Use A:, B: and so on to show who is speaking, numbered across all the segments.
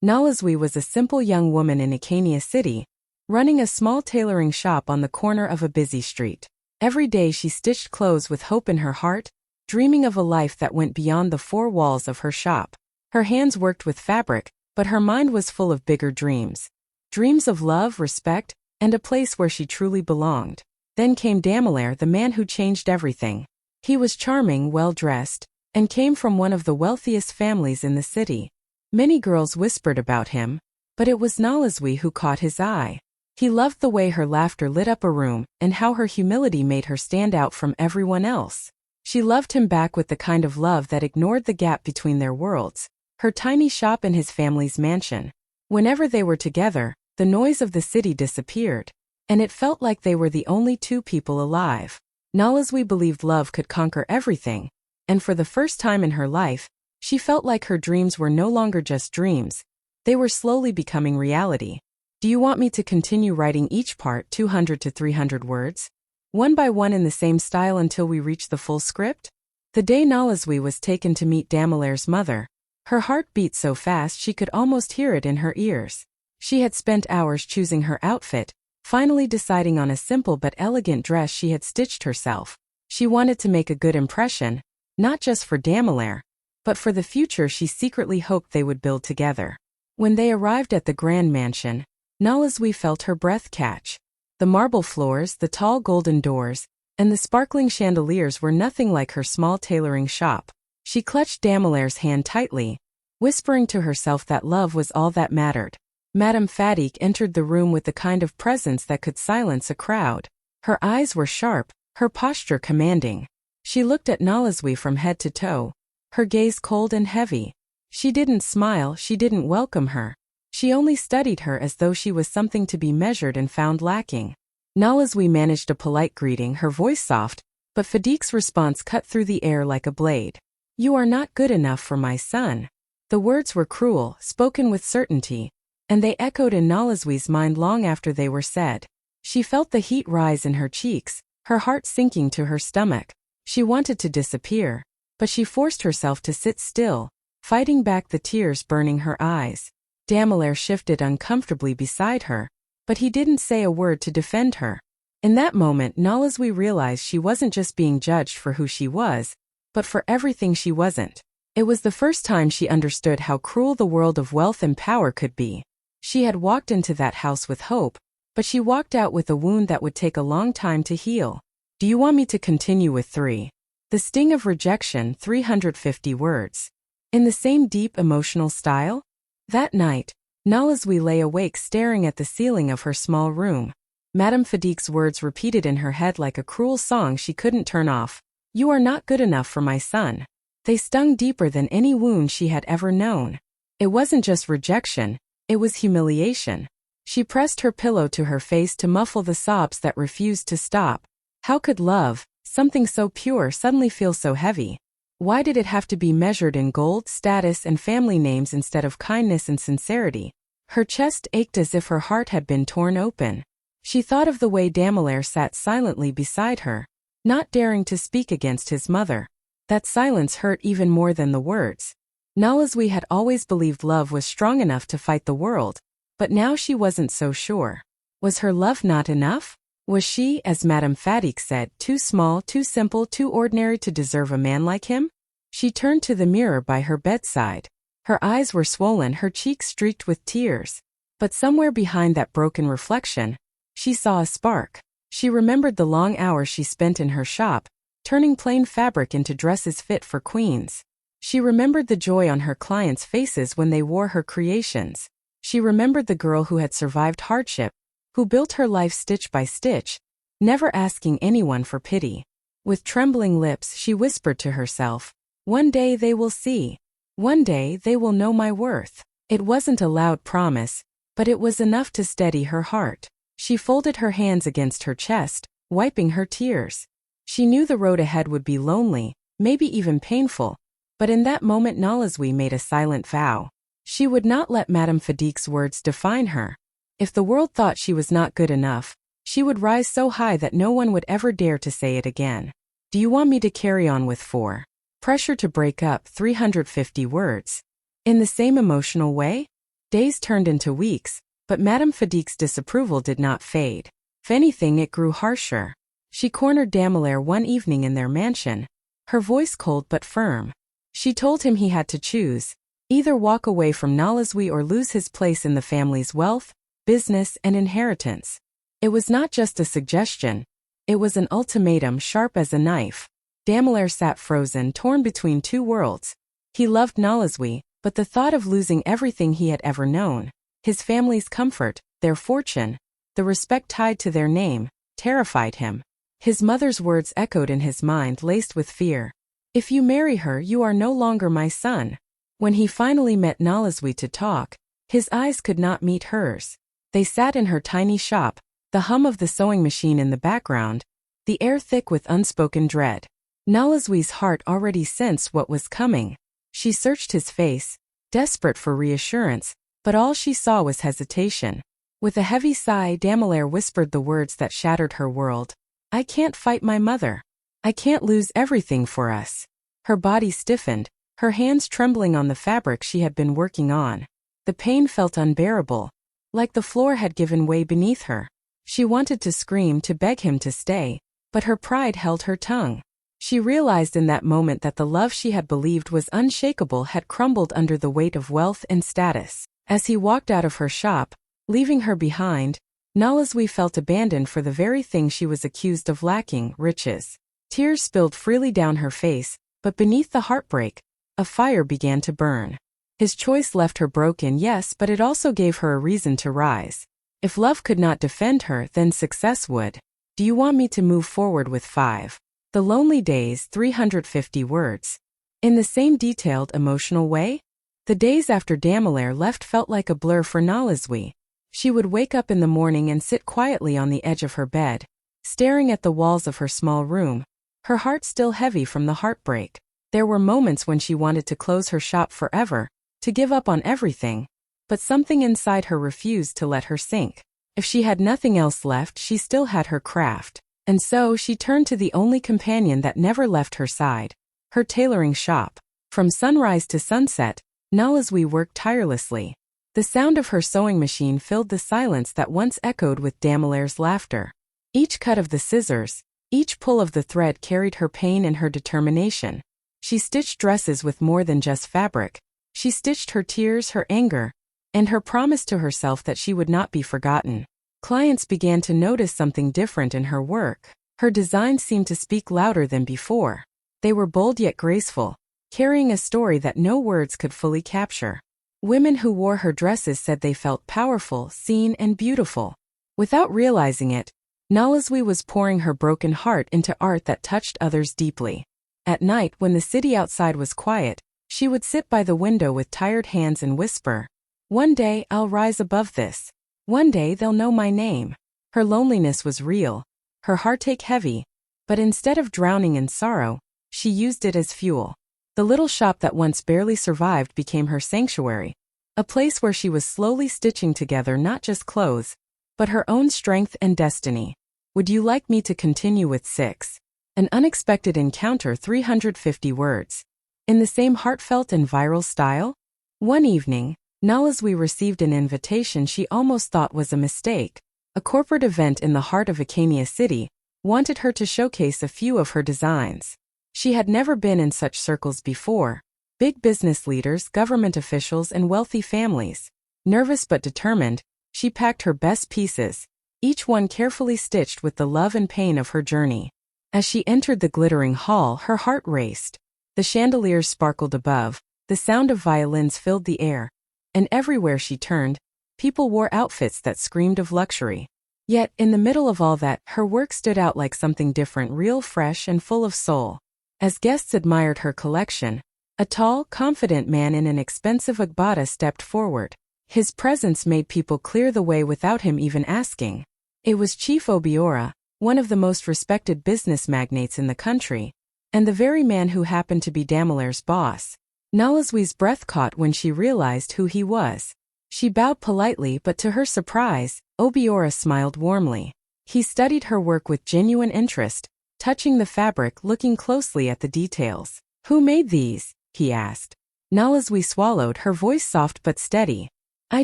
A: Nalazwi was a simple young woman in Ikania City, running a small tailoring shop on the corner of a busy street. Every day she stitched clothes with hope in her heart, dreaming of a life that went beyond the four walls of her shop. Her hands worked with fabric, but her mind was full of bigger dreams. Dreams of love, respect, and a place where she truly belonged. Then came Damelair, the man who changed everything. He was charming, well-dressed, and came from one of the wealthiest families in the city. Many girls whispered about him, but it was Nalazwi who caught his eye. He loved the way her laughter lit up a room and how her humility made her stand out from everyone else. She loved him back with the kind of love that ignored the gap between their worlds, her tiny shop and his family's mansion. Whenever they were together, the noise of the city disappeared, and it felt like they were the only two people alive. Nalazwi believed love could conquer everything, and for the first time in her life, she felt like her dreams were no longer just dreams. They were slowly becoming reality. Do you want me to continue writing each part 200 to 300 words? One by one in the same style until we reach the full script? The day Nalazwi was taken to meet Damelair's mother, her heart beat so fast she could almost hear it in her ears. She had spent hours choosing her outfit, finally deciding on a simple but elegant dress she had stitched herself. She wanted to make a good impression, not just for Damelair, but for the future she secretly hoped they would build together. When they arrived at the grand mansion, Nalazwi felt her breath catch. The marble floors, the tall golden doors, and the sparkling chandeliers were nothing like her small tailoring shop. She clutched Damelair's hand tightly, whispering to herself that love was all that mattered. Madame Fadik entered the room with the kind of presence that could silence a crowd. Her eyes were sharp, her posture commanding. She looked at Nalazwi from head to toe, her gaze cold and heavy. She didn't smile, she didn't welcome her. She only studied her as though she was something to be measured and found lacking. Nalazwi managed a polite greeting, her voice soft, but Fadik's response cut through the air like a blade. "You are not good enough for my son." The words were cruel, spoken with certainty, and they echoed in Nalazwi's mind long after they were said. She felt the heat rise in her cheeks, her heart sinking to her stomach. She wanted to disappear, but she forced herself to sit still, fighting back the tears burning her eyes. Damelair shifted uncomfortably beside her, but he didn't say a word to defend her. In that moment, Nalazwi realized she wasn't just being judged for who she was, but for everything she wasn't. It was the first time she understood how cruel the world of wealth and power could be. She had walked into that house with hope, but she walked out with a wound that would take a long time to heal. Do you want me to continue with 3? The sting of rejection, 350 words. In the same deep emotional style? That night, Nalazwi lay awake staring at the ceiling of her small room. Madame Fadik's words repeated in her head like a cruel song she couldn't turn off. "You are not good enough for my son." They stung deeper than any wound she had ever known. It wasn't just rejection, it was humiliation. She pressed her pillow to her face to muffle the sobs that refused to stop. How could love, something so pure, suddenly feel so heavy? Why did it have to be measured in gold, status, and family names instead of kindness and sincerity? Her chest ached as if her heart had been torn open. She thought of the way Damelair sat silently beside her, not daring to speak against his mother. That silence hurt even more than the words. Nalazwi had always believed love was strong enough to fight the world, but now she wasn't so sure. Was her love not enough? Was she, as Madame Fadik said, too small, too simple, too ordinary to deserve a man like him? She turned to the mirror by her bedside. Her eyes were swollen, her cheeks streaked with tears. But somewhere behind that broken reflection, she saw a spark. She remembered the long hours she spent in her shop, turning plain fabric into dresses fit for queens. She remembered the joy on her clients' faces when they wore her creations. She remembered the girl who had survived hardship, who built her life stitch by stitch, never asking anyone for pity. With trembling lips, she whispered to herself, "One day they will see. One day they will know my worth." It wasn't a loud promise, but it was enough to steady her heart. She folded her hands against her chest, wiping her tears. She knew the road ahead would be lonely, maybe even painful, but in that moment Nalazwi made a silent vow. She would not let Madame Fadik's words define her. If the world thought she was not good enough, she would rise so high that no one would ever dare to say it again. Do you want me to carry on with 4? Pressure to break up, 350 words. In the same emotional way? Days turned into weeks, but Madame Fadique's disapproval did not fade. If anything, it grew harsher. She cornered Damelaire one evening in their mansion, her voice cold but firm. She told him he had to choose, either walk away from Nolazwi or lose his place in the family's wealth, business, and inheritance. It was not just a suggestion. It was an ultimatum sharp as a knife. Damelaire sat frozen, torn between two worlds. He loved Nolazwi, but the thought of losing everything he had ever known, his family's comfort, their fortune, the respect tied to their name, terrified him. His mother's words echoed in his mind, laced with fear. "If you marry her, you are no longer my son." When he finally met Nolazwi to talk, his eyes could not meet hers. They sat in her tiny shop, the hum of the sewing machine in the background, the air thick with unspoken dread. Nolazwi's heart already sensed what was coming. She searched his face, desperate for reassurance, but all she saw was hesitation. With a heavy sigh, Damelaire whispered the words that shattered her world. "I can't fight my mother. I can't lose everything for us." Her body stiffened, her hands trembling on the fabric she had been working on. The pain felt unbearable, like the floor had given way beneath her. She wanted to scream, to beg him to stay, but her pride held her tongue. She realized in that moment that the love she had believed was unshakable had crumbled under the weight of wealth and status. As he walked out of her shop, leaving her behind, Nolazwi felt abandoned for the very thing she was accused of lacking: riches. Tears spilled freely down her face, but beneath the heartbreak, a fire began to burn. His choice left her broken, yes, but it also gave her a reason to rise. If love could not defend her, then success would. "Do you want me to move forward with 5? The Lonely Days, 350 words. In the same detailed, emotional way? The days after Damelaire left felt like a blur for Nolazwi. She would wake up in the morning and sit quietly on the edge of her bed, staring at the walls of her small room, her heart still heavy from the heartbreak. There were moments when she wanted to close her shop forever, to give up on everything, but something inside her refused to let her sink. If she had nothing else left, she still had her craft. And so she turned to the only companion that never left her side, her tailoring shop. From sunrise to sunset, Nolazwi worked tirelessly. The sound of her sewing machine filled the silence that once echoed with Damelaire's laughter. Each cut of the scissors, each pull of the thread carried her pain and her determination. She stitched dresses with more than just fabric. She stitched her tears, her anger, and her promise to herself that she would not be forgotten. Clients began to notice something different in her work. Her designs seemed to speak louder than before. They were bold yet graceful, carrying a story that no words could fully capture. Women who wore her dresses said they felt powerful, seen, and beautiful. Without realizing it, Nolazwi was pouring her broken heart into art that touched others deeply. At night, when the city outside was quiet, she would sit by the window with tired hands and whisper, "One day I'll rise above this. One day they'll know my name." Her loneliness was real, her heartache heavy, but instead of drowning in sorrow, she used it as fuel. The little shop that once barely survived became her sanctuary, a place where she was slowly stitching together not just clothes, but her own strength and destiny. Would you like me to continue with 6? An Unexpected Encounter, 350 words. In the same heartfelt and viral style? One evening, Nolazwi received an invitation she almost thought was a mistake. A corporate event in the heart of Acania City wanted her to showcase a few of her designs. She had never been in such circles before. Big business leaders, government officials, and wealthy families. Nervous but determined, she packed her best pieces, each one carefully stitched with the love and pain of her journey. As she entered the glittering hall, her heart raced. The chandeliers sparkled above, the sound of violins filled the air, and everywhere she turned, people wore outfits that screamed of luxury. Yet, in the middle of all that, her work stood out like something different, real, fresh, and full of soul. As guests admired her collection, a tall, confident man in an expensive agbada stepped forward. His presence made people clear the way without him even asking. It was Chief Obiora, one of the most respected business magnates in the country, and the very man who happened to be Damelaire's boss. Nolazwi's breath caught when she realized who he was. She bowed politely, but to her surprise, Obiora smiled warmly. He studied her work with genuine interest, touching the fabric, looking closely at the details. "Who made these?" he asked. Nolazwi swallowed, her voice soft but steady. I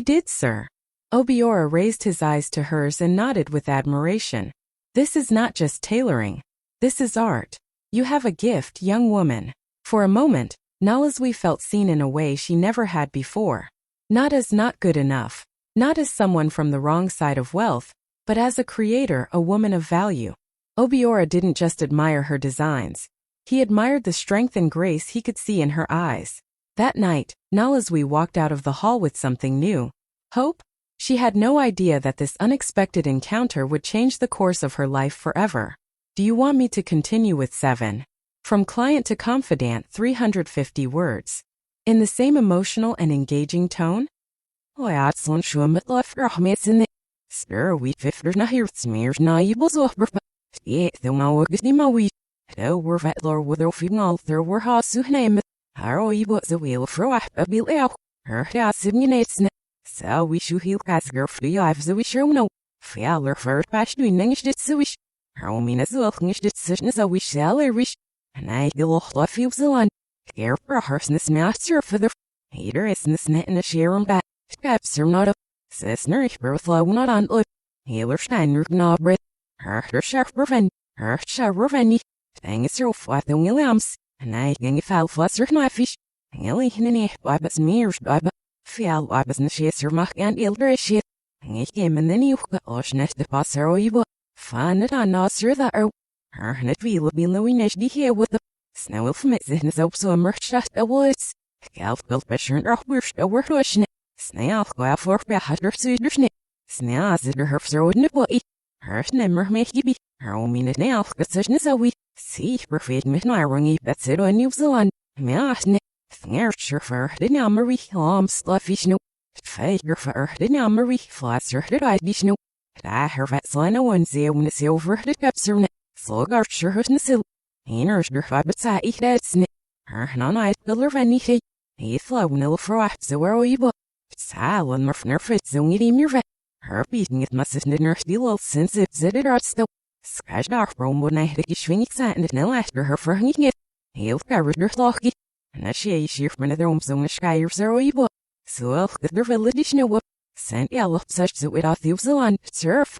A: did, sir. Obiora raised his eyes to hers and nodded with admiration. This is not just tailoring. This is art. You have a gift, young woman. For a moment, Nalazwi felt seen in a way she never had before. Not as not good enough, not as someone from the wrong side of wealth, but as a creator, a woman of value. Obiora didn't just admire her designs. He admired the strength and grace he could see in her eyes. That night, Nalazwi walked out of the hall with something new. Hope? She had no idea that this unexpected encounter would change the course of her life forever. Do you want me to continue with 7? From client to confidant, 350 words. In the same emotional and engaging tone?
B: So we should heal Casger free of the wish no. Faller for patch doing the wish. How mean as well finish the decision as a wish seller wish. And I will love you the one. Care for a horseness master for the hater is in the snit and a share on back. Caps are not a sister, birth low not on look. Healer Steiner knob breath. Her sharp revenge. Her sharp revenge. Thing is so flat the Williams. And I gang foul flusser my fish. Hilly hinny, bibas mears biba. Fial wabas na chaser mach and ilder shit. Ik came and then you got oshnet the passer oibo. Fan it on nosser that o. Her net will be lowinish die here with the snow will from it is up so merch shut a woods. Calf built pressure and rock worst a word oshnet. Snail go out for behader sudersnit. Snail as it her throw in the body. Her nemmer make you be. Her own minute nail got such as a wee. See, perfect mit my rungy that's it on New Zealand. Measne. Sure for the numbery sluffish no. Figure for the numbery flasser the right no. I heard that slino one zeal when it's over the capsule. Slogar sure hurt the sil. Ainers der fabits I eat that snip. Her non I pillar vanity. He flow nil for a so where we book. Silent murfner fits only the mirror. Her beating it must have nurse the little since it's it art still. Scratch dark room when I had a swing excited no after her for hanging it. He'll carry her locky. Na she van de omzongen schijf zo ibo. Zoals de village sneeuw. Sent yellow such zo it off the zealand surf.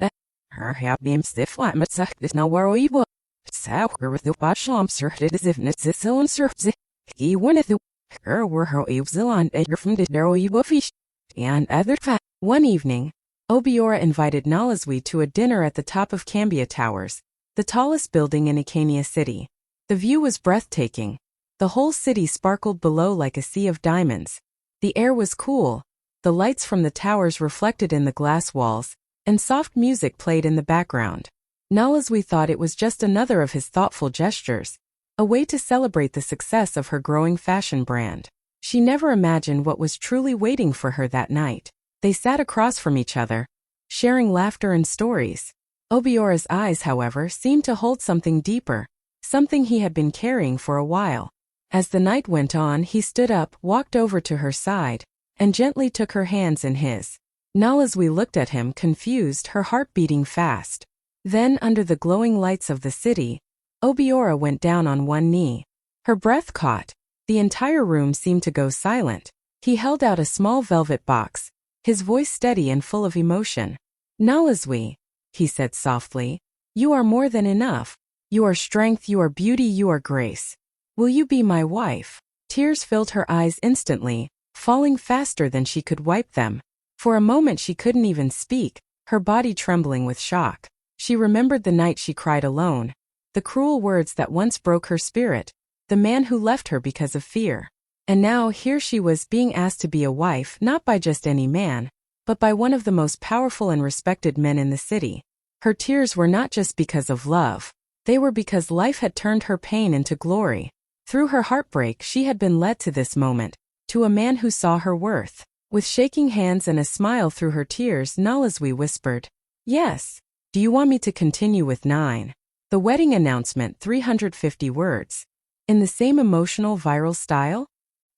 B: Her heb beam stiff flat met zegt is nou waar ibo. Sauker with the basham surfed as if it's a cylinder surfs. He wanted to. Her were her Zealand edger from the dero ibo fish. And other fat.
A: One evening, Obiora invited Nalazwi to a dinner at the top of Cambia Towers, the tallest building in Ikania City. The view was breathtaking. The whole city sparkled below like a sea of diamonds. The air was cool, the lights from the towers reflected in the glass walls, and soft music played in the background. Nalazwi thought it was just another of his thoughtful gestures, a way to celebrate the success of her growing fashion brand. She never imagined what was truly waiting for her that night. They sat across from each other, sharing laughter and stories. Obiora's eyes, however, seemed to hold something deeper, something he had been carrying for a while. As the night went on, he stood up, walked over to her side, and gently took her hands in his. Nalazwi looked at him, confused, her heart beating fast. Then, under the glowing lights of the city, Obiora went down on one knee. Her breath caught. The entire room seemed to go silent. He held out a small velvet box, his voice steady and full of emotion. Nalazwi, he said softly, you are more than enough. You are strength, you are beauty, you are grace. Will you be my wife? Tears filled her eyes instantly, falling faster than she could wipe them. For a moment she couldn't even speak, her body trembling with shock. She remembered the night she cried alone, the cruel words that once broke her spirit, the man who left her because of fear. And now here she was being asked to be a wife, not by just any man, but by one of the most powerful and respected men in the city. Her tears were not just because of love. They were because life had turned her pain into glory. Through her heartbreak, she had been led to this moment, to a man who saw her worth. With shaking hands and a smile through her tears, Nalazwi whispered, yes. Do you want me to continue with 9? The wedding announcement, 350 words. In the same emotional, viral style?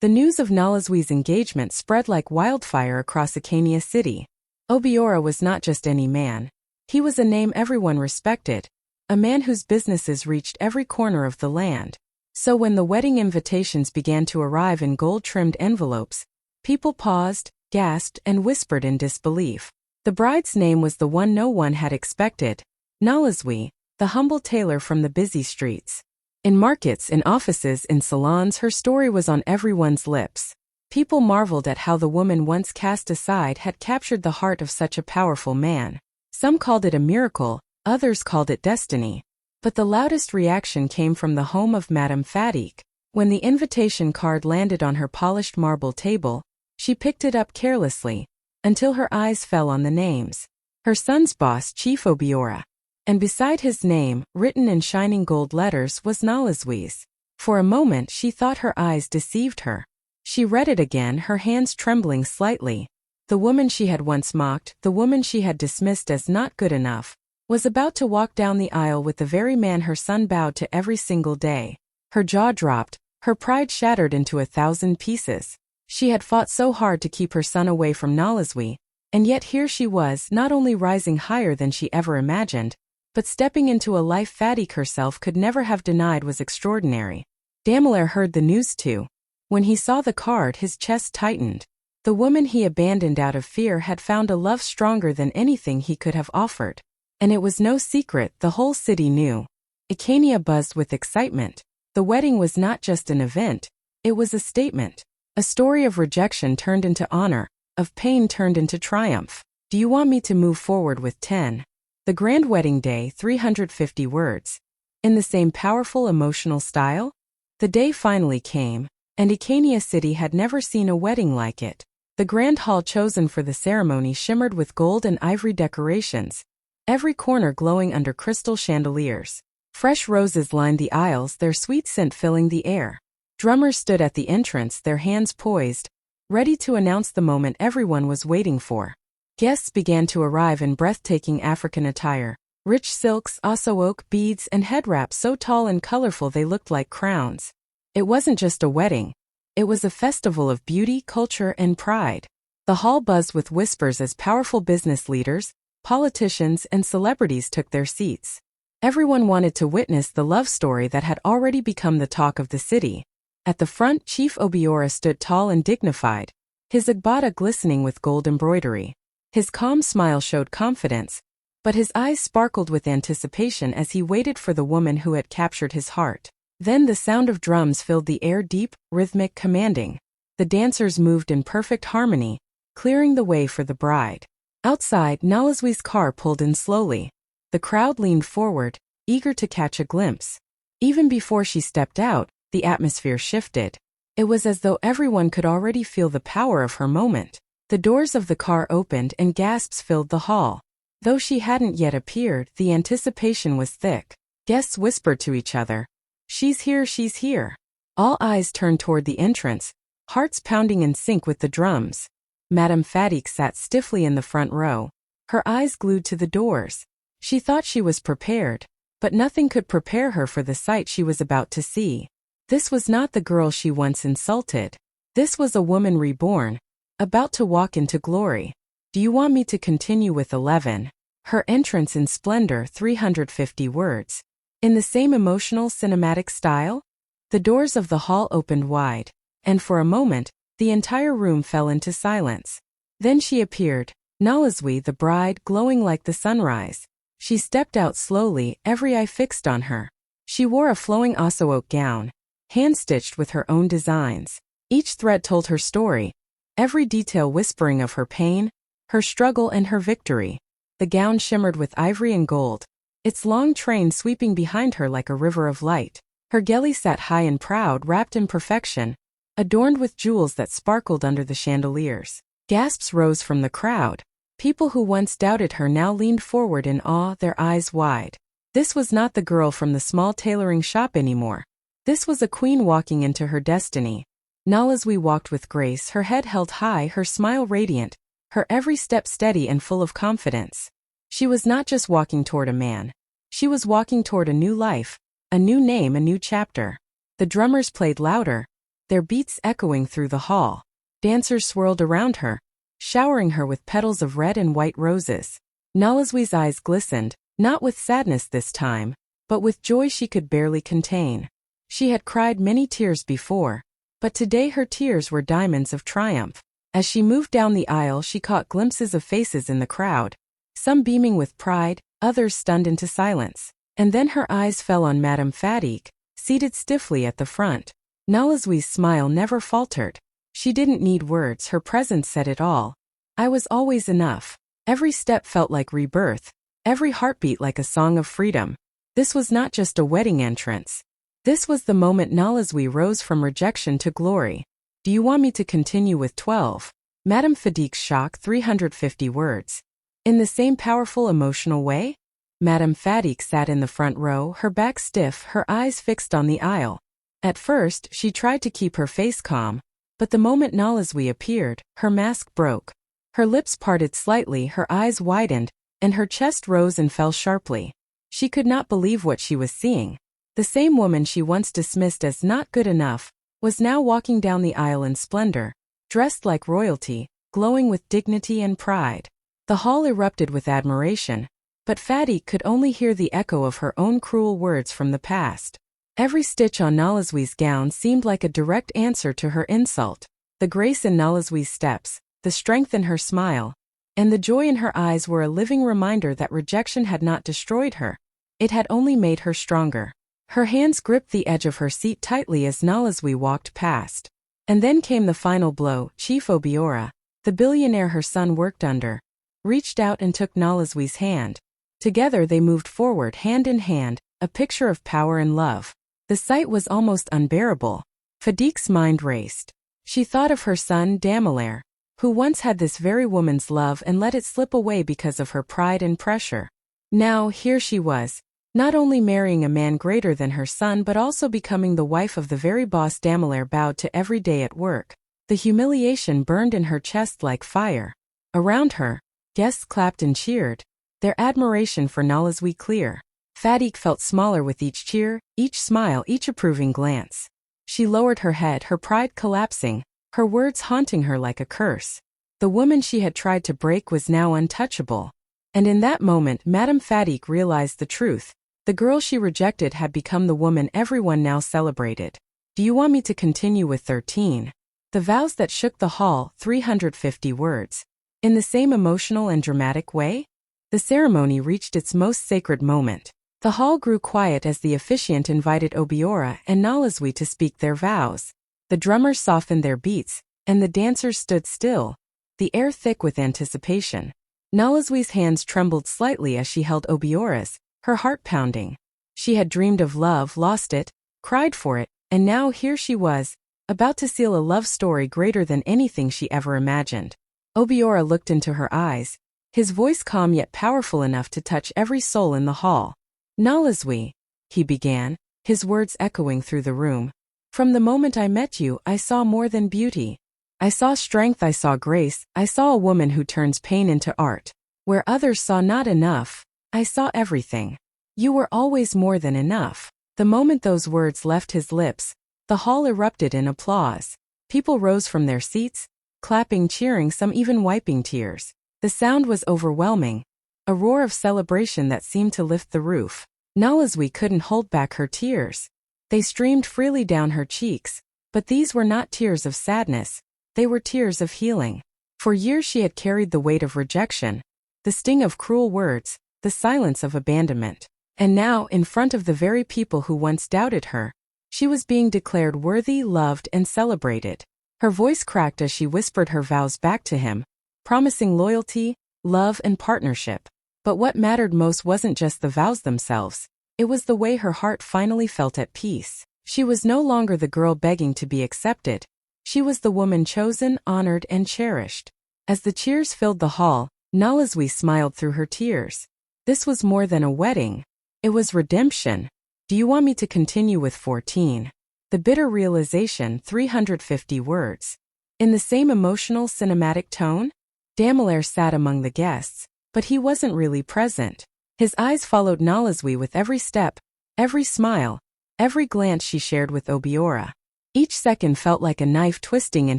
A: The news of Nalazwi's engagement spread like wildfire across Ikania City. Obiora was not just any man. He was a name everyone respected, a man whose businesses reached every corner of the land. So when the wedding invitations began to arrive in gold-trimmed envelopes, people paused, gasped, and whispered in disbelief. The bride's name was the one no one had expected, Modezzy, the humble tailor from the busy streets. In markets, in offices, in salons, her story was on everyone's lips. People marveled at how the woman once cast aside had captured the heart of such a powerful man. Some called it a miracle, others called it destiny. But the loudest reaction came from the home of Madame Fadik. When the invitation card landed on her polished marble table, she picked it up carelessly, until her eyes fell on the names. Her son's boss, Chief Obiora. And beside his name, written in shining gold letters, was Nalazwi's. For a moment she thought her eyes deceived her. She read it again, her hands trembling slightly. The woman she had once mocked, the woman she had dismissed as not good enough, was about to walk down the aisle with the very man her son bowed to every single day. Her jaw dropped, her pride shattered into 1,000 pieces. She had fought so hard to keep her son away from Nalazwi, and yet here she was, not only rising higher than she ever imagined, but stepping into a life Fadik herself could never have denied was extraordinary. Damilar heard the news too. When he saw the card, his chest tightened. The woman he abandoned out of fear had found a love stronger than anything he could have offered. And it was no secret, the whole city knew. Icania buzzed with excitement. The wedding was not just an event, it was a statement. A story of rejection turned into honor, of pain turned into triumph. Do you want me to move forward with 10? The grand wedding day, 350 words. In the same powerful emotional style? The day finally came, and Icania City had never seen a wedding like it. The grand hall chosen for the ceremony shimmered with gold and ivory decorations, every corner glowing under crystal chandeliers. Fresh roses lined the aisles, their sweet scent filling the air. Drummers stood at the entrance, their hands poised, ready to announce the moment everyone was waiting for. Guests began to arrive in breathtaking African attire, rich silks, oak beads, and head wraps so tall and colorful they looked like crowns. It wasn't just a wedding. It was a festival of beauty, culture, and pride. The hall buzzed with whispers as powerful business leaders, politicians, and celebrities took their seats. Everyone wanted to witness the love story that had already become the talk of the city. At the front, Chief Obiora stood tall and dignified, his agbada glistening with gold embroidery. His calm smile showed confidence, but his eyes sparkled with anticipation as he waited for the woman who had captured his heart. Then the sound of drums filled the air, deep, rhythmic, commanding. The dancers moved in perfect harmony, clearing the way for the bride. Outside, Nalazwi's car pulled in slowly. The crowd leaned forward, eager to catch a glimpse. Even before she stepped out, the atmosphere shifted. It was as though everyone could already feel the power of her moment. The doors of the car opened and gasps filled the hall. Though she hadn't yet appeared, the anticipation was thick. Guests whispered to each other, "She's here, she's here." All eyes turned toward the entrance, hearts pounding in sync with the drums. Madame Fadik sat stiffly in the front row, her eyes glued to the doors. She thought she was prepared, but nothing could prepare her for the sight she was about to see. This was not the girl she once insulted. This was a woman reborn, about to walk into glory. Do you want me to continue with 11? Her entrance in splendor, 350 words. In the same emotional cinematic style? The doors of the hall opened wide, and for a moment, the entire room fell into silence. Then she appeared, Nalazwi, the bride, glowing like the sunrise. She stepped out slowly, every eye fixed on her. She wore a flowing oak gown, hand-stitched with her own designs. Each thread told her story, every detail whispering of her pain, her struggle, and her victory. The gown shimmered with ivory and gold, its long train sweeping behind her like a river of light. Her geli sat high and proud, wrapped in perfection, adorned with jewels that sparkled under the chandeliers. Gasps rose from the crowd. People who once doubted her now leaned forward in awe, their eyes wide. This was not the girl from the small tailoring shop anymore. This was a queen walking into her destiny. Nalazwi walked with grace, her head held high, her smile radiant, her every step steady and full of confidence. She was not just walking toward a man. She was walking toward a new life, a new name, a new chapter. The drummers played louder, their beats echoing through the hall. Dancers swirled around her, showering her with petals of red and white roses. Nalazwi's eyes glistened, not with sadness this time, but with joy she could barely contain. She had cried many tears before, but today her tears were diamonds of triumph. As she moved down the aisle, she caught glimpses of faces in the crowd, some beaming with pride, others stunned into silence. And then her eyes fell on Madame Fatigue, seated stiffly at the front. Nalazwi's smile never faltered. She didn't need words, her presence said it all. I was always enough. Every step felt like rebirth, every heartbeat like a song of freedom. This was not just a wedding entrance. This was the moment Nalazwi rose from rejection to glory. Do you want me to continue with 12? Madame Fatigue's shock, 350 words. In the same powerful emotional way? Madame Fatigue sat in the front row, her back stiff, her eyes fixed on the aisle. At first, she tried to keep her face calm, but the moment Nalazwi appeared, her mask broke. Her lips parted slightly, her eyes widened, and her chest rose and fell sharply. She could not believe what she was seeing. The same woman she once dismissed as not good enough was now walking down the aisle in splendor, dressed like royalty, glowing with dignity and pride. The hall erupted with admiration, but Fatigue could only hear the echo of her own cruel words from the past. Every stitch on Nalazwi's gown seemed like a direct answer to her insult. The grace in Nalazwi's steps, the strength in her smile, and the joy in her eyes were a living reminder that rejection had not destroyed her. It had only made her stronger. Her hands gripped the edge of her seat tightly as Nalazwi walked past. And then came the final blow. Chief Obiora, the billionaire her son worked under, reached out and took Nalazwi's hand. Together they moved forward hand in hand, a picture of power and love. The sight was almost unbearable. Fatigue's mind raced. She thought of her son Damelaire, who once had this very woman's love and let it slip away because of her pride and pressure. Now here she was, not only marrying a man greater than her son but also becoming the wife of the very boss Damelaire bowed to every day at work. The humiliation burned in her chest like fire. Around her, guests clapped and cheered, their admiration for Nalazwi clear. Fatigue felt smaller with each cheer, each smile, each approving glance. She lowered her head, her pride collapsing, her words haunting her like a curse. The woman she had tried to break was now untouchable. And in that moment, Madame Fatigue realized the truth. The girl she rejected had become the woman everyone now celebrated. Do you want me to continue with 13? The vows that shook the hall, 350 words. In the same emotional and dramatic way? The ceremony reached its most sacred moment. The hall grew quiet as the officiant invited Obiora and Nalazwi to speak their vows. The drummers softened their beats, and the dancers stood still, the air thick with anticipation. Nalazwi's hands trembled slightly as she held Obiora's, her heart pounding. She had dreamed of love, lost it, cried for it, and now here she was, about to seal a love story greater than anything she ever imagined. Obiora looked into her eyes, his voice calm yet powerful enough to touch every soul in the hall. Nalazwi, he began, his words echoing through the room. From the moment I met you, I saw more than beauty. I saw strength, I saw grace, I saw a woman who turns pain into art. Where others saw not enough, I saw everything. You were always more than enough. The moment those words left his lips, the hall erupted in applause. People rose from their seats, clapping, cheering, some even wiping tears. The sound was overwhelming, a roar of celebration that seemed to lift the roof. Nalazwi couldn't hold back her tears. They streamed freely down her cheeks, but these were not tears of sadness, they were tears of healing. For years she had carried the weight of rejection, the sting of cruel words, the silence of abandonment. And now, in front of the very people who once doubted her, she was being declared worthy, loved, and celebrated. Her voice cracked as she whispered her vows back to him, promising loyalty, love, and partnership. But what mattered most wasn't just the vows themselves. It was the way her heart finally felt at peace. She was no longer the girl begging to be accepted. She was the woman chosen, honored, and cherished. As the cheers filled the hall, Nalazwi smiled through her tears. This was more than a wedding. It was redemption. Do you want me to continue with 14? The bitter realization, 350 words. In the same emotional, cinematic tone, Damelaire sat among the guests, but he wasn't really present. His eyes followed Nalazwi with every step, every smile, every glance she shared with Obiora. Each second felt like a knife twisting in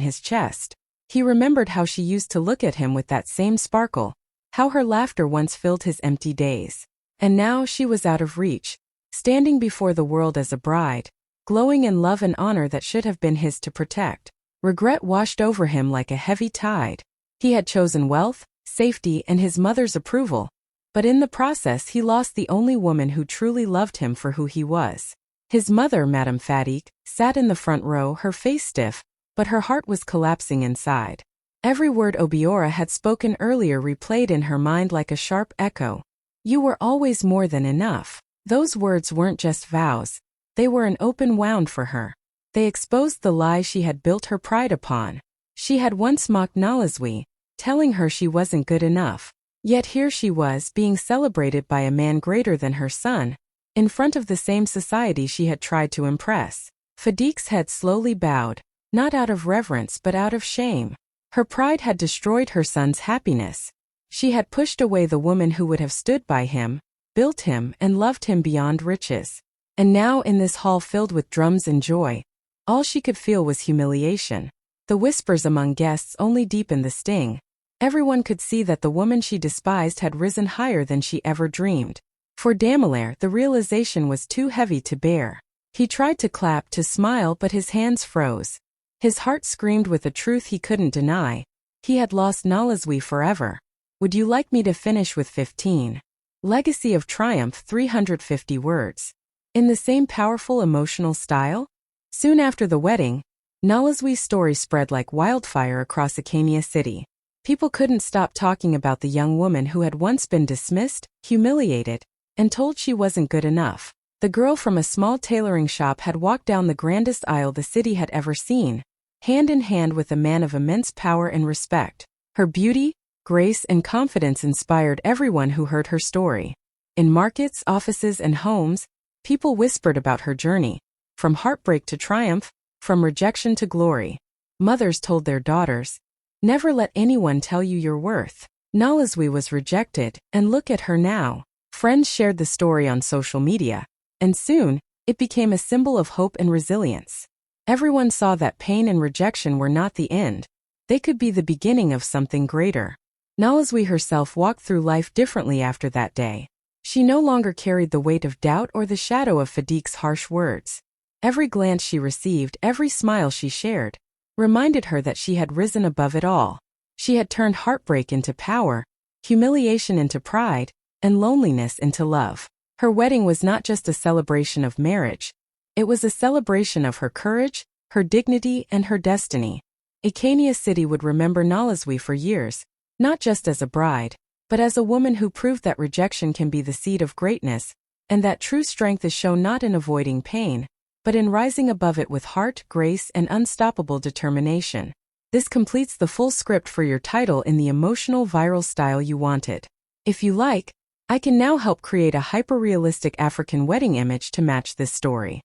A: his chest. He remembered how she used to look at him with that same sparkle, how her laughter once filled his empty days. And now she was out of reach, standing before the world as a bride, glowing in love and honor that should have been his to protect. Regret washed over him like a heavy tide. He had chosen wealth, safety, and his mother's approval, but in the process he lost the only woman who truly loved him for who he was. His mother, Madame Fatigue, sat in the front row, her face stiff, but her heart was collapsing inside. Every word Obiora had spoken earlier replayed in her mind like a sharp echo. You were always more than enough. Those words weren't just vows. They were an open wound for her. They exposed the lie she had built her pride upon. She had once mocked Nalazwi, telling her she wasn't good enough. Yet here she was, being celebrated by a man greater than her son, in front of the same society she had tried to impress. Fadik's head slowly bowed, not out of reverence but out of shame. Her pride had destroyed her son's happiness. She had pushed away the woman who would have stood by him, built him, and loved him beyond riches. And now, in this hall filled with drums and joy, all she could feel was humiliation. The whispers among guests only deepened the sting. Everyone could see that the woman she despised had risen higher than she ever dreamed. For Damelaire, the realization was too heavy to bear. He tried to clap, to smile, but his hands froze. His heart screamed with a truth he couldn't deny. He had lost Nalazwi forever. Would you like me to finish with 15? Legacy of Triumph, 350 words. In the same powerful emotional style? Soon after the wedding, Nalazwi's story spread like wildfire across Acania City. People couldn't stop talking about the young woman who had once been dismissed, humiliated, and told she wasn't good enough. The girl from a small tailoring shop had walked down the grandest aisle the city had ever seen, hand in hand with a man of immense power and respect. Her beauty, grace, and confidence inspired everyone who heard her story. In markets, offices, and homes, people whispered about her journey, from heartbreak to triumph, from rejection to glory. Mothers told their daughters, never let anyone tell you your worth. Nalazwi was rejected, and look at her now. Friends shared the story on social media, and soon, it became a symbol of hope and resilience. Everyone saw that pain and rejection were not the end. They could be the beginning of something greater. Nalazwi herself walked through life differently after that day. She no longer carried the weight of doubt or the shadow of Fadik's harsh words. Every glance she received, every smile she shared, reminded her that she had risen above it all. She had turned heartbreak into power, humiliation into pride, and loneliness into love. Her wedding was not just a celebration of marriage. It was a celebration of her courage, her dignity, and her destiny. Acania City would remember Nalazwi for years, not just as a bride, but as a woman who proved that rejection can be the seed of greatness, and that true strength is shown not in avoiding pain, but in rising above it with heart, grace, and unstoppable determination. This completes the full script for your title in the emotional viral style you wanted. If you like, I can now help create a hyper-realistic African wedding image to match this story.